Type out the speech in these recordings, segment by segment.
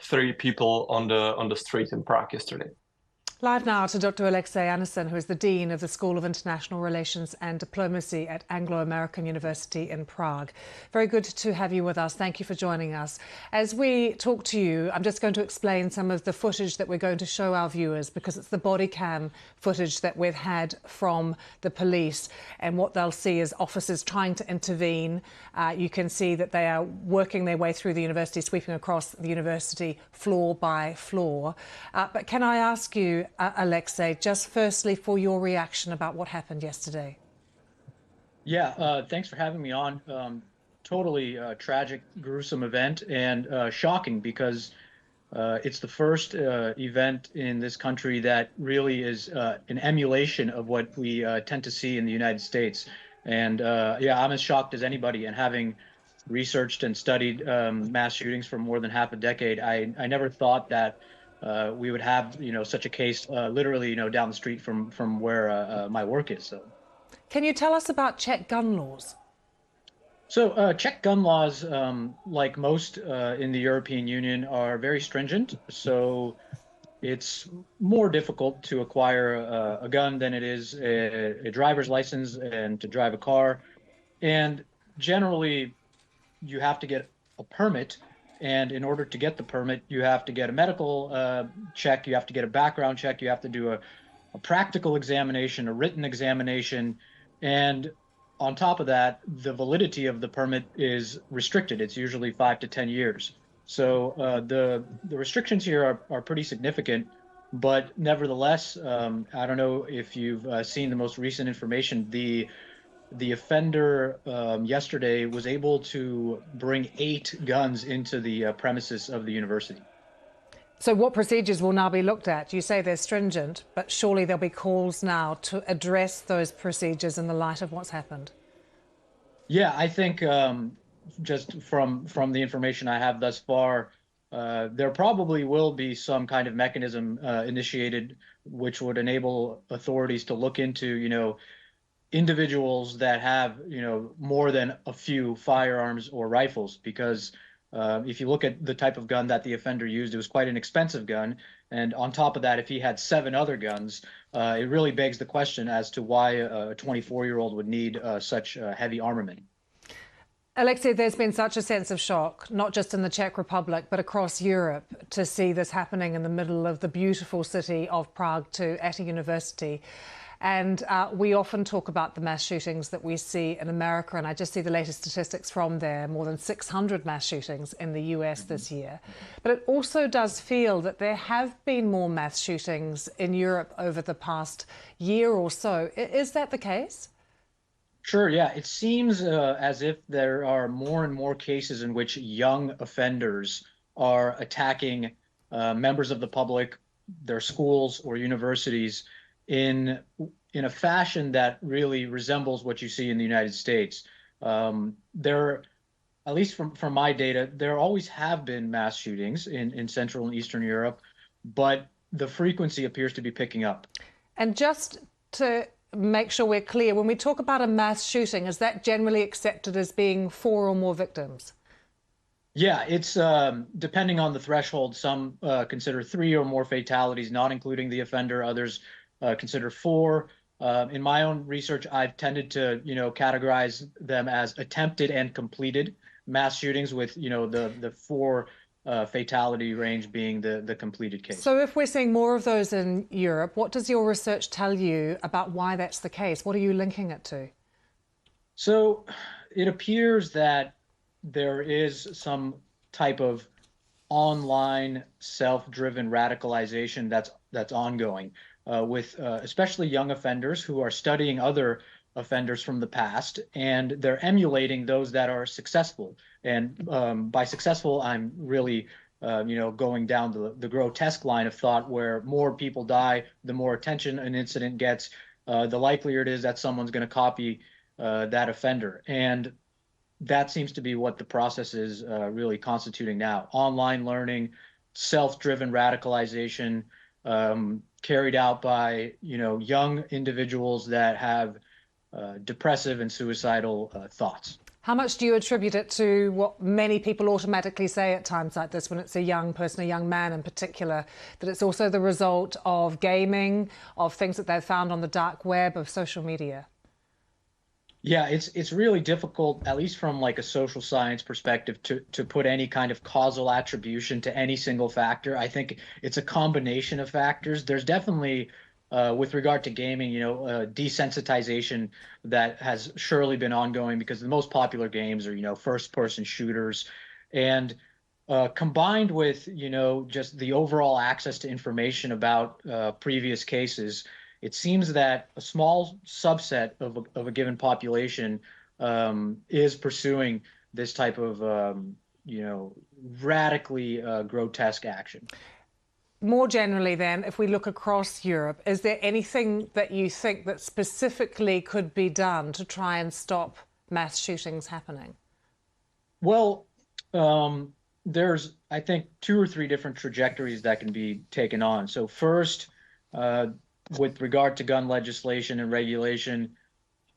three people on the street in Prague yesterday. Live now to Dr. Alexei Anderson, who is the Dean of the School of International Relations and Diplomacy at Anglo-American University in Prague. Very good to have you with us. Thank you for joining us. As we talk to you, I'm just going to explain some of the footage that we're going to show our viewers, because it's the body cam footage that we've had from the police, and what they'll see is officers trying to intervene. You can see that they are working their way through the university, sweeping across the university floor by floor. But can I ask you, Alexei, just firstly for your reaction about what happened yesterday? Yeah, thanks for having me on. Totally tragic, gruesome event, and shocking because it's the first event in this country that really is an emulation of what we tend to see in the United States. And yeah, I'm as shocked as anybody. And having researched and studied mass shootings for more than half a decade, I never thought that we would have, such a case literally, down the street from where my work is. So, Can you tell us about Czech gun laws? so Czech gun laws, like most in the European Union, are very stringent. So it's more difficult to acquire a gun than it is a driver's license and to drive a car. And generally, you have to get a permit. And in order to get the permit, you have to get a medical check, you have to get a background check, you have to do a practical examination, a written examination. And on top of that, the validity of the permit is restricted. It's usually 5 to 10 years. So the restrictions here are pretty significant. But nevertheless, I don't know if you've seen the most recent information. The offender yesterday was able to bring 8 guns into the premises of the university. So what procedures will now be looked at? You say they're stringent, but surely there'll be calls now to address those procedures in the light of what's happened. Yeah, I think just from the information I have thus far, there probably will be some kind of mechanism initiated which would enable authorities to look into, individuals that have, more than a few firearms or rifles, because if you look at the type of gun that the offender used, it was quite an expensive gun. And on top of that, if he had 7 other guns, it really begs the question as to why a 24-year-old would need such heavy armament. Alexei, there's been such a sense of shock, not just in the Czech Republic, but across Europe, to see this happening in the middle of the beautiful city of Prague at a university. And we often talk about the mass shootings that we see in America, and I just see the latest statistics from there, more than 600 mass shootings in the US this year. But it also does feel that there have been more mass shootings in Europe over the past year or so. Is that the case? Sure, yeah. It seems as if there are more and more cases in which young offenders are attacking members of the public, their schools or universities, in a fashion that really resembles what you see in the United States. There, at least from my data, there always have been mass shootings in Central and Eastern Europe, but the frequency appears to be picking up. And just to make sure we're clear, when we talk about a mass shooting, is that generally accepted as being 4 or more victims? Yeah, it's depending on the threshold. Some consider 3 or more fatalities, not including the offender. Others consider 4. In my own research, I've tended to, categorize them as attempted and completed mass shootings, with, the 4 fatality range being the completed case. So if we're seeing more of those in Europe, what does your research tell you about why that's the case? What are you linking it to? So it appears that there is some type of online self-driven radicalization that's ongoing with especially young offenders who are studying other offenders from the past, and they're emulating those that are successful. And by successful, I'm really going down the grotesque line of thought, where more people die, the more attention an incident gets, the likelier it is that someone's going to copy that offender. And that seems to be what the process is really constituting now. Online learning, self-driven radicalization, carried out by young individuals that have depressive and suicidal thoughts. How much do you attribute it to what many people automatically say at times like this when it's a young person, a young man in particular, that it's also the result of gaming, of things that they've found on the dark web, of social media? Yeah, it's really difficult, at least from like a social science perspective, to put any kind of causal attribution to any single factor. I think it's a combination of factors. There's definitely, with regard to gaming, desensitization that has surely been ongoing because the most popular games are, first-person shooters, and combined with, just the overall access to information about previous cases, it seems that a small subset of a given population is pursuing this type of, radically grotesque action. More generally then, if we look across Europe, is there anything that you think that specifically could be done to try and stop mass shootings happening? Well, there's, I think, two or three different trajectories that can be taken on. So first, with regard to gun legislation and regulation,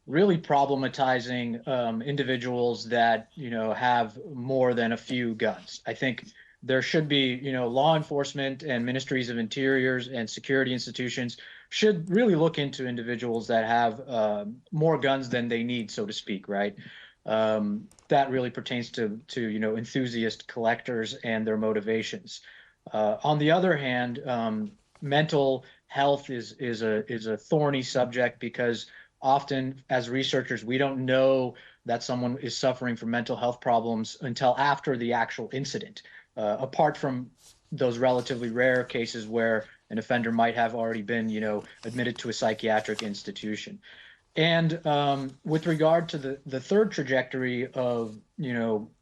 really problematizing individuals that have more than a few guns. I think there should be law enforcement and ministries of interiors and security institutions should really look into individuals that have more guns than they need, so to speak, right? That really pertains to enthusiast collectors and their motivations. On the other hand, mental health is a thorny subject because often as researchers we don't know that someone is suffering from mental health problems until after the actual incident, apart from those relatively rare cases where an offender might have already been admitted to a psychiatric institution. And with regard to the third trajectory of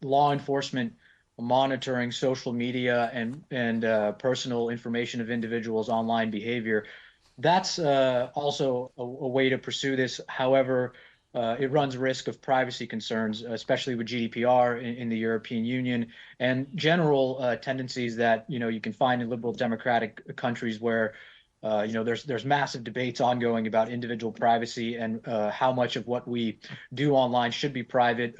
law enforcement monitoring social media and personal information of individuals' online behavior, that's also a way to pursue this. However, it runs risk of privacy concerns, especially with GDPR in the European Union and general tendencies that you can find in liberal democratic countries where there's massive debates ongoing about individual privacy and how much of what we do online should be private,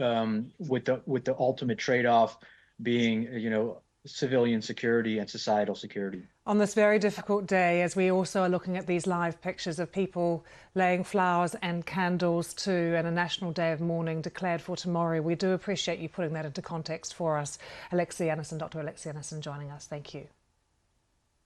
with the ultimate trade-off being civilian security and societal security. On this very difficult day, as we also are looking at these live pictures of people laying flowers and candles to and a national day of mourning declared for tomorrow, we do appreciate you putting that into context for us. Dr. Alexei Anneson joining us. Thank you.